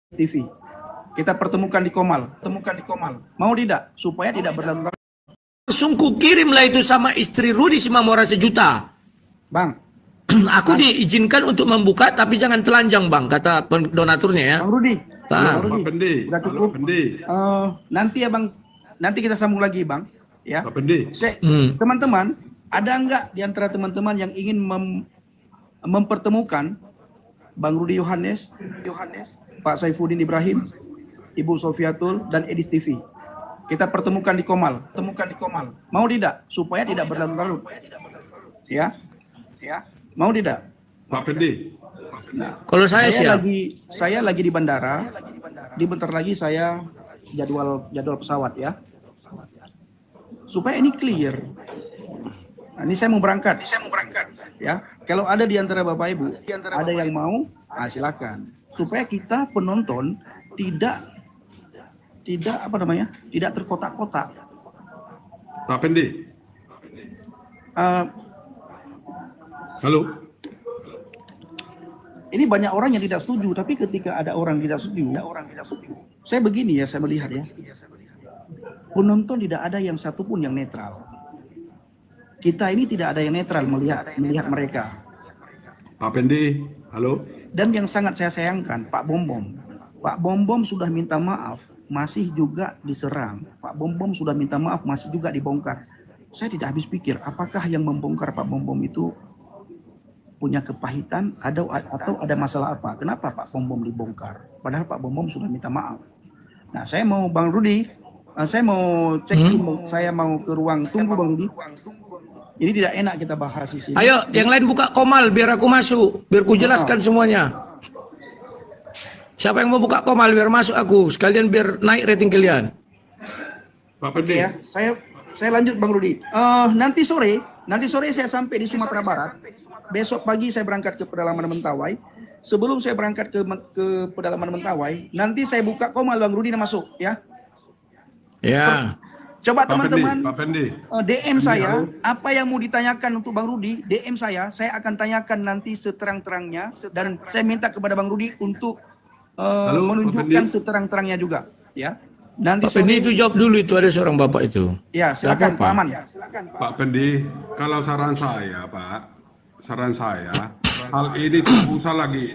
TV. Kita pertemukan di Komal. Mau tidak? Supaya tidak berlarut-larut. Sungguh kirimlah itu sama istri Rudi Simamora 1 juta. Bang. Aku diizinkan untuk membuka tapi jangan telanjang bang, kata donaturnya ya. Bang Rudi. Bang Rudi. Udah cukup. Nanti ya bang. Nanti kita sambung lagi bang. Ya. Teman-teman, ada enggak di antara teman-teman yang ingin mempertemukan Bang Rudi Yohanes, Pak Saifuddin Ibrahim, Ibu Sofiatul dan Edis TV. Kita pertemukan di Komal. Mau tidak? Supaya tidak berlarut-larut. Ya. Mau tidak? Pak Pendi. Nah, kalau saya lagi di bandara. Bentar lagi saya jadwal pesawat ya. Supaya ini clear. Nah, ini saya mau berangkat. Ya. Kalau ada di antara Bapak Ibu, ada yang mau, silakan. Supaya kita penonton tidak terkotak-kotak. Pak Pendi. Halo. Ini banyak orang yang tidak setuju, tapi ketika ada orang tidak setuju, saya begini ya, saya melihat ya. Penonton tidak ada yang satupun yang netral. Kita ini tidak ada yang netral melihat mereka. Pak Pendi, halo. Dan yang sangat saya sayangkan, Pak Bom sudah minta maaf, masih juga diserang. Pak Bom sudah minta maaf, masih juga dibongkar. Saya tidak habis pikir, apakah yang membongkar Pak Bom itu punya kepahitan atau ada masalah apa? Kenapa Pak Bom dibongkar? Padahal Pak Bom sudah minta maaf. Nah, saya mau Bang Rudi, saya mau cek saya mau ke ruang tunggu Bang Rudi. Ini tidak enak kita bahas di sini. Ayo, yang lain buka Komal biar aku masuk, biar ku jelaskan semuanya. Siapa yang mau buka Komal biar masuk aku, sekalian biar naik rating kalian. Pak Pendi. Ya, saya lanjut Bang Rudi. Nanti sore saya sampai di Sumatera Barat. Besok pagi saya berangkat ke pedalaman Mentawai. Sebelum saya berangkat ke pedalaman Mentawai, nanti saya buka Komal Bang Rudi masuk ya. Ya. Coba teman-teman DM saya, apa yang mau ditanyakan untuk Bang Rudi, DM saya akan tanyakan nanti seterang-terangnya dan saya minta kepada Bang Rudi untuk menunjukkan seterang-terangnya juga, ya. Nanti Pak Pendi itu jawab dulu, itu ada seorang bapak itu. Ya, silakan Pak Aman. Pak Pendi, kalau saran saya, hal ini tidak usah lagi.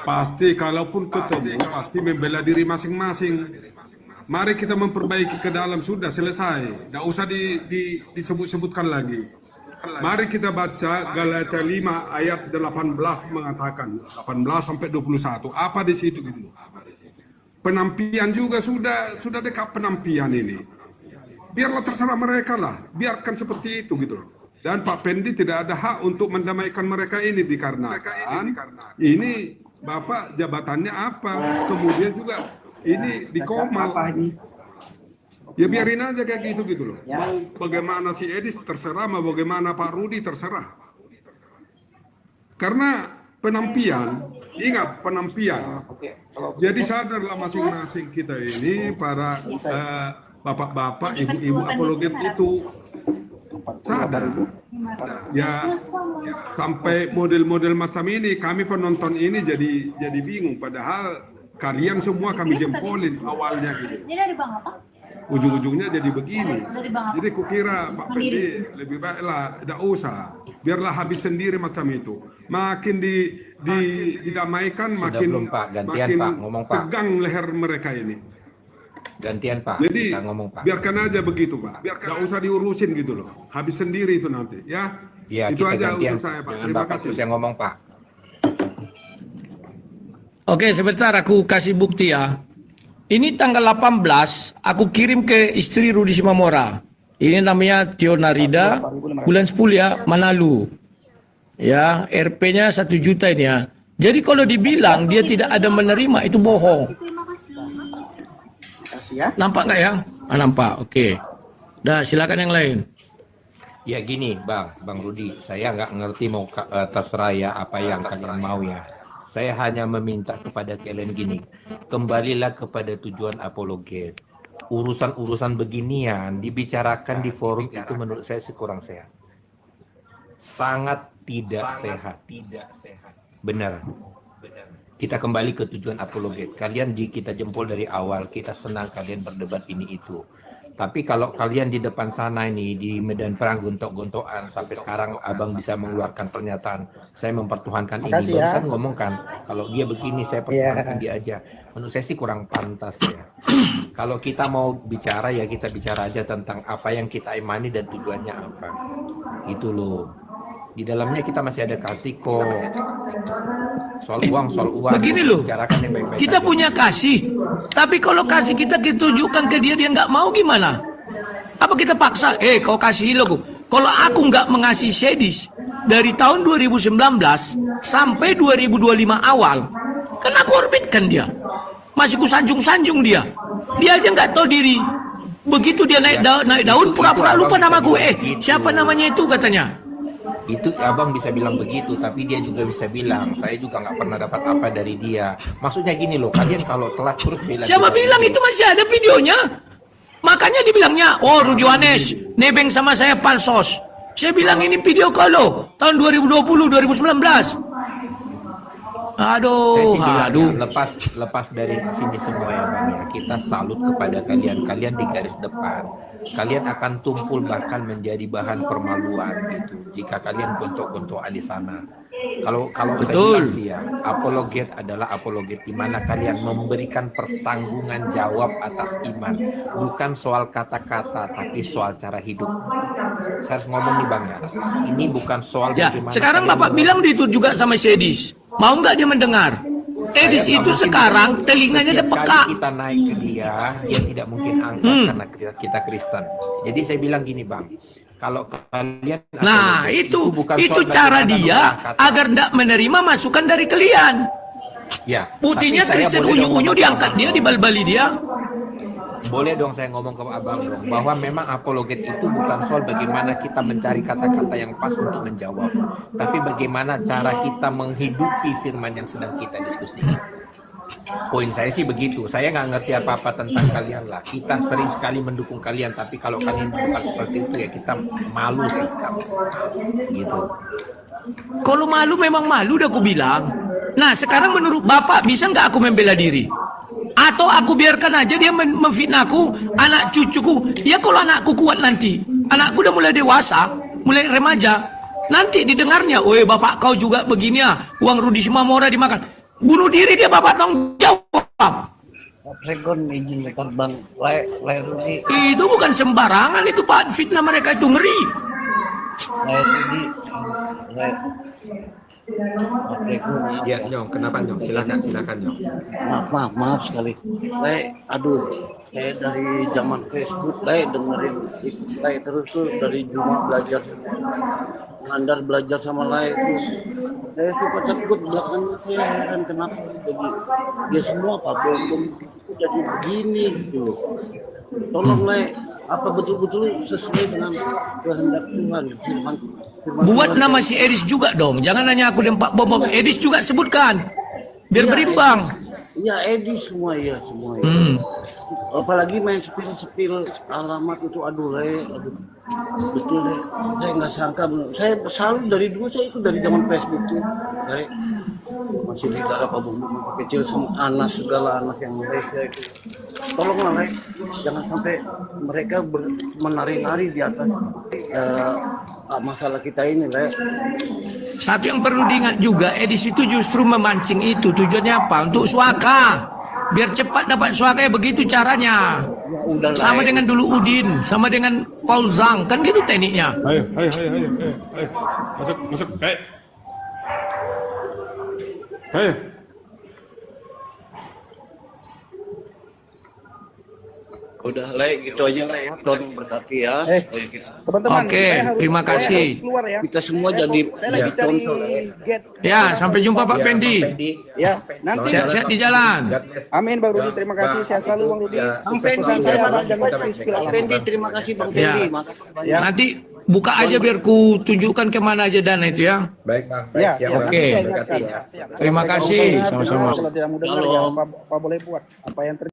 Pasti kalaupun ketemu, pasti membela diri masing-masing. Mari kita memperbaiki ke dalam, sudah selesai. Tidak usah disebut-sebutkan lagi. Mari kita baca Galatia 5 ayat 18 mengatakan 18 sampai 21. Apa di situ gitu? Penampian juga sudah dekat penampian ini. Biarlah terserah mereka lah, biarkan seperti itu gitu. Dan Pak Pendi tidak ada hak untuk mendamaikan mereka ini dikarenakan ini Bapak jabatannya apa? Kemudian juga ini di Komal. Ya biarin aja kayak gitu loh. Mau bagaimana si Edis terserah, mau bagaimana Pak Rudi terserah. Karena penampian, ingat penampian. Jadi sadarlah masing-masing kita ini para bapak-bapak, ibu-ibu apologet itu sadar. Ya sampai model-model macam ini kami penonton ini jadi bingung. Padahal kalian semua kami jempolin awalnya gitu. Jadi dari Bang apa? Ujung-ujungnya jadi begini. Jadi kukira Pak Pendi lebih baiklah tidak usah. Biarlah habis sendiri macam itu. Makin didamaikan makin tegang leher mereka ini. Gantian Pak. Jadi kita ngomong Pak. Biarkan aja begitu Pak. Tidak usah diurusin gitu loh. Habis sendiri itu nanti ya. Iya, itu kita aja gantian, usul saya Pak. Jangan Terima Bapak kasih. terus yang ngomong Pak. Oke, sebentar aku kasih bukti ya. Ini tanggal 18 aku kirim ke istri Rudi Simamora. Ini namanya Tio Narida, bulan 10 ya, Manalu. Ya, RP-nya 1 juta ini ya. Jadi kalau dibilang dia tidak ada menerima, itu bohong. Nampak nggak ya? Nampak, oke. Dah, silakan yang lain. Ya gini Bang Rudi, saya nggak ngerti mau terserah ya apa yang kalian mau ya. Saya hanya meminta kepada kalian gini, kembalilah kepada tujuan apologet. Urusan-urusan beginian dibicarakan di forum itu menurut saya kurang sehat. Sangat tidak sehat. Benar. Kita kembali ke tujuan apologet. Kalian kita jempol dari awal, kita senang kalian berdebat ini itu. Tapi kalau kalian di depan sana ini, di medan perang gontok-gontokan, sampai sekarang abang bisa mengeluarkan pernyataan, saya mempertuhankan ini. Makasih ya. Barusan ngomong kan, kalau dia begini saya pertuhankan dia aja. Menurut saya sih kurang pantas ya. Kalau kita mau bicara ya kita bicara aja tentang apa yang kita imani dan tujuannya apa. Itu loh. Di dalamnya kita masih ada kasih kok. Soal uang. Begini loh, Bicarakan yang baik-baik kita aja. punya kasih, tapi kalau kasih kita tunjukkan ke dia nggak mau gimana? Apa kita paksa? Kau kasih lo. Kalau aku nggak mengasihi Sedis dari tahun 2019 sampai 2025 awal, kan aku orbitkan dia, masih ku sanjung-sanjung dia aja nggak tahu diri. Begitu dia naik daun, pura-pura lupa nama gue. Siapa namanya itu katanya? Itu abang bisa bilang begitu, tapi dia juga bisa bilang saya juga nggak pernah dapat apa dari dia. Maksudnya gini loh, kalian kalau telah terus bela Siapa bilang itu masih ada videonya? Makanya dibilangnya, oh Rudi Yohanes nebeng sama saya pansos. Saya bilang ini video kalau tahun 2020 2019. Saya Aduh, sih bilang aduh. ya, lepas dari sini semua ya bang ya, kita salut kepada kalian di garis depan. Kalian akan tumpul bahkan menjadi bahan permaluan gitu jika kalian gontok-gontokan di sana. Kalau saya Betul. bilang sih ya, apologet adalah apologet di mana kalian memberikan pertanggungan jawab atas iman, bukan soal kata-kata tapi soal cara hidup. Saya harus ngomong nih bang ya, ini bukan soal Ya, bagaimana sekarang kalian Bapak bilang itu juga sama Sedis. Mau nggak dia mendengar? Edis Saya itu nggak sekarang mungkin, telinganya setiap udah peka. kali kita naik ke dia tidak mungkin angkat karena kita Kristen. Jadi saya bilang gini bang, kalau kalian Nah, bukan itu soal cara bagaimana dia mengangkat kata. agar tidak menerima masukan dari kalian. Ya, Buktinya tapi saya Kristen boleh dong unyu-unyu ngomong diangkat sama dia, abang. dibal-bali dia. Boleh dong saya ngomong ke abang dong bahwa memang apologet itu bukan soal bagaimana kita mencari kata-kata yang pas untuk menjawab, tapi bagaimana cara kita menghidupi firman yang sedang kita diskusikan. Poin saya sih begitu. Saya nggak ngerti apa-apa tentang kalian lah. Kita sering sekali mendukung kalian, tapi kalau kalian bukan seperti itu ya kita malu sih, gitu. Kalau malu memang malu, udah aku bilang. Nah, sekarang menurut Bapak bisa nggak aku membela diri? Atau aku biarkan aja dia memfitnahku, anak cucuku. Ya kalau anakku kuat nanti, anakku udah mulai dewasa, mulai remaja, nanti didengarnya, "Woi bapak kau juga begini ya, uang Rudi Simamora dimakan." Bunuh diri dia, Bapak tanggung jawab. Pregon izin lekat bang, Rudi, Itu bukan sembarangan itu Pak, fitnah mereka itu ngeri. Rudi, Pregon, Ya, Nyong, kenapa Nyong? Silakan Nyong. maaf sekali. Aduh, saya dari zaman Facebook, dengerin ikut terus tuh dari Juma belajar Ngandar belajar sama itu. Saya suka takut belakangan saya heran kenapa jadi dia semua Pak Bom itu jadi begini gitu. Tolong apa betul-betul sesuai dengan kehendak Tuhan firman Buat Tuhan. nama si Edis juga dong. Jangan hanya aku dan Pak Bom. Edis juga sebutkan. Biar Iya, berimbang. Iya, Edis semua ya. Apalagi main sepil alamat itu aduh. Betul saya nggak sangka, saya selalu dari dulu saya itu dari zaman Facebook tuh, masih di daerah Pak Bumbu kecil sama Anas segala Anas yang mereka itu, tolonglah jangan sampai mereka menari-nari di atas masalah kita ini Satu yang perlu diingat juga, Edis itu justru memancing itu. Tujuannya apa? Untuk suaka. Biar cepat dapat suaka, begitu caranya. Sama dengan dulu Udin, sama dengan Paul Zhang, kan gitu tekniknya. Ayo. Masuk. Ayo. Udah gitu aja ya, Don berkati ya. Teman-teman, Oke, saya harus- terima saya kasih. harus keluar ya. Kita semua jadi Saya lagi cari contoh gate. Ya, sampai jumpa Pak Pendi. Ya, nanti Sehat-sehat di jalan. amin Bang Rudi, terima kasih. Sehat selalu Bang Rudi. Bang Sukses Pendi, saya Bang, jangan spill alam. Pendi, terima kasih Bang Ya. Pendi. Makasih banyak. Ya. Nanti buka aja biar ku tunjukkan kemana aja dana itu ya. Baik bang, Ya, siap ya, Bang. Oke. nanti saya Berkati ingatkan. ya. Siap. Terima kasih. Kalau Sama-sama. tidak mau dengar ya, apa boleh buat apa yang terjadi.